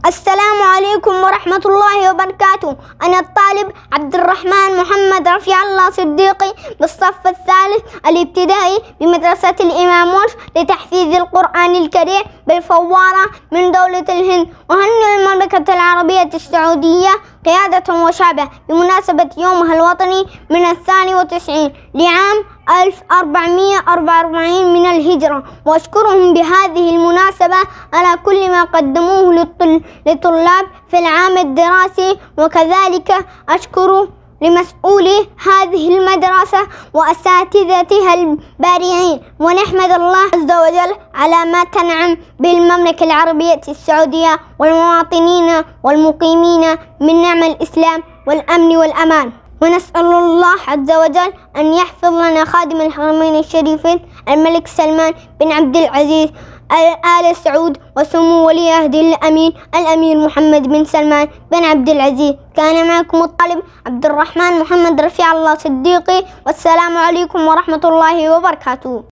السلام عليكم ورحمة الله وبركاته. أنا الطالب عبد الرحمن محمد رفيع الله صديقي بالصف الثالث الابتدائي بمدرسة الإمام موش لتحفيظ القرآن الكريم بالفوارة من دولة الهند. أهنئ المملكة العربية السعودية قيادة وشعبه بمناسبة يومها الوطني من 92 لعام 1444 من الهجرة، وأشكرهم بهذه المناسبة على كل ما قدموه للطلاب في العام الدراسي، وكذلك أشكر لمسؤولي هذه المدرسة وأساتذتها البارعين، ونحمد الله عز وجل على ما تنعم بالمملكة العربية السعودية والمواطنين والمقيمين من نعم الإسلام والأمن والأمان. ونسأل الله عز وجل أن يحفظ لنا خادم الحرمين الشريفين الملك سلمان بن عبد العزيز آل سعود وسمو ولي عهده الأمير محمد بن سلمان بن عبد العزيز. كان معكم الطالب عبد الرحمن محمد رفيع الله صديقي، والسلام عليكم ورحمة الله وبركاته.